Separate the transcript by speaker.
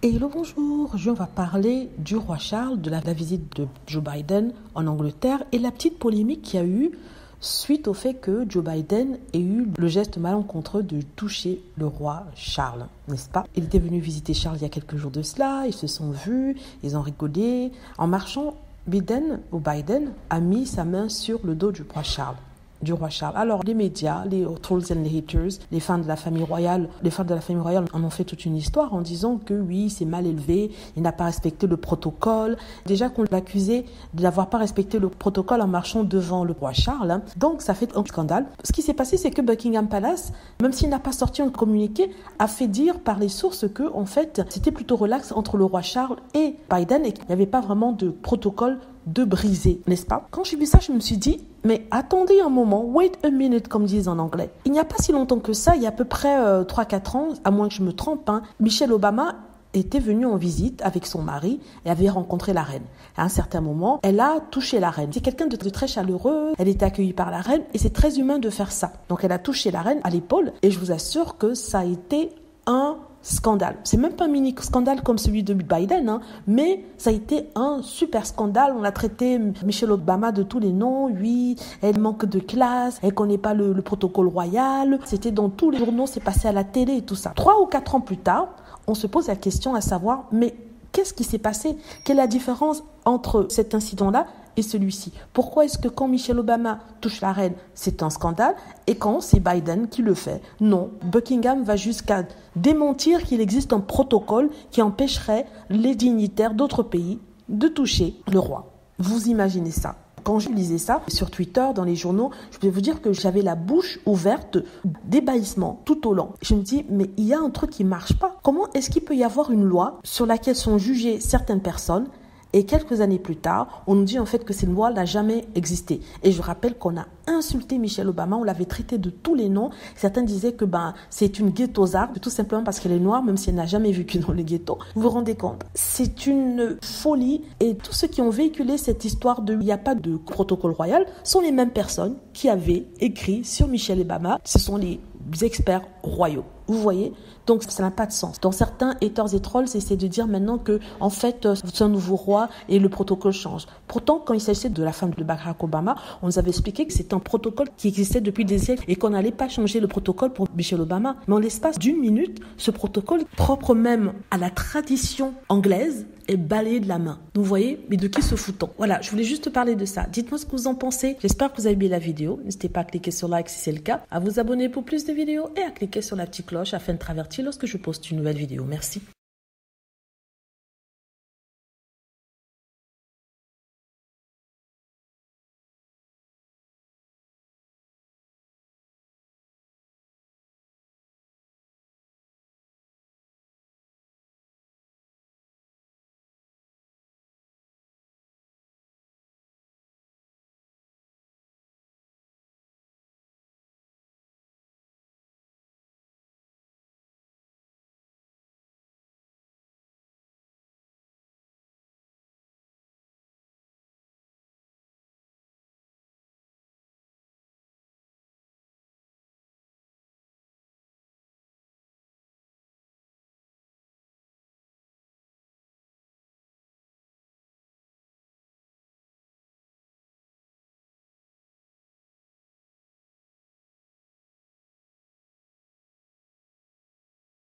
Speaker 1: Hello, bonjour. Aujourd'hui, on va parler du roi Charles, de la visite de Joe Biden en Angleterre et la petite polémique qu'il y a eu suite au fait que Joe Biden ait eu le geste malencontreux de toucher le roi Charles, n'est-ce pas? Il était venu visiter Charles il y a quelques jours de cela, ils se sont vus, ils ont rigolé. En marchant, Biden a mis sa main sur le dos du roi Charles. Alors, les médias, les trolls and les haters, les fans de la famille royale en ont fait toute une histoire en disant que oui, c'est mal élevé, il n'a pas respecté le protocole. Déjà qu'on l'accusait de n'avoir pas respecté le protocole en marchant devant le roi Charles. Donc, ça fait un scandale. Ce qui s'est passé, c'est que Buckingham Palace, même s'il n'a pas sorti un communiqué, a fait dire par les sources que, en fait, c'était plutôt relax entre le roi Charles et Biden et qu'il n'y avait pas vraiment de protocole de briser, n'est-ce pas? Quand j'ai vu ça, je me suis dit, mais attendez un moment, wait a minute, comme disent en anglais. Il n'y a pas si longtemps que ça, il y a à peu près 3-4 ans, à moins que je me trompe, Michelle Obama était venue en visite avec son mari et avait rencontré la reine. À un certain moment, elle a touché la reine. C'est quelqu'un de très chaleureux, elle était accueillie par la reine et c'est très humain de faire ça. Donc elle a touché la reine à l'épaule et je vous assure que ça a été un scandale. C'est même pas un mini scandale comme celui de Biden, mais ça a été un super scandale. On a traité Michelle Obama de tous les noms. Oui, elle manque de classe, elle connaît pas le protocole royal. C'était dans tous les journaux, c'est passé à la télé et tout ça. 3 ou 4 ans plus tard, on se pose la question à savoir, mais qu'est-ce qui s'est passé? Quelle est la différence entre cet incident-là et celui-ci? Pourquoi est-ce que quand Michelle Obama touche la reine, c'est un scandale et quand c'est Biden qui le fait, non? Buckingham va jusqu'à démentir qu'il existe un protocole qui empêcherait les dignitaires d'autres pays de toucher le roi. Vous imaginez ça? Quand je lisais ça sur Twitter, dans les journaux, je peux vous dire que j'avais la bouche ouverte d'ébahissement tout au long. Je me dis, mais il y a un truc qui marche pas. Comment est-ce qu'il peut y avoir une loi sur laquelle sont jugées certaines personnes et quelques années plus tard, on nous dit en fait que cette loi n'a jamais existé. Et je rappelle qu'on a insulté Michelle Obama, on l'avait traitée de tous les noms. Certains disaient que c'est une ghettoisarde, tout simplement parce qu'elle est noire, même si elle n'a jamais vécu dans le ghetto. Vous vous rendez compte? C'est une folie. Et tous ceux qui ont véhiculé cette histoire de il n'y a pas de protocole royal sont les mêmes personnes qui avaient écrit sur Michelle Obama. Ce sont les experts royaux. Vous voyez? Donc, ça n'a pas de sens. Dans certains haters et trolls, c'est de dire maintenant que, en fait, c'est un nouveau roi et le protocole change. Pourtant, quand il s'agissait de la femme de Barack Obama, on nous avait expliqué que c'est un protocole qui existait depuis des siècles et qu'on n'allait pas changer le protocole pour Michelle Obama. Mais en l'espace d'une minute, ce protocole, propre même à la tradition anglaise, est balayé de la main. Donc, vous voyez, mais de qui se fout-on? Voilà, je voulais juste parler de ça. Dites-moi ce que vous en pensez. J'espère que vous avez aimé la vidéo. N'hésitez pas à cliquer sur like si c'est le cas, à vous abonner pour plus de vidéos et à cliquer sur la petite cloche afin de travertir lorsque je poste une nouvelle vidéo. Merci.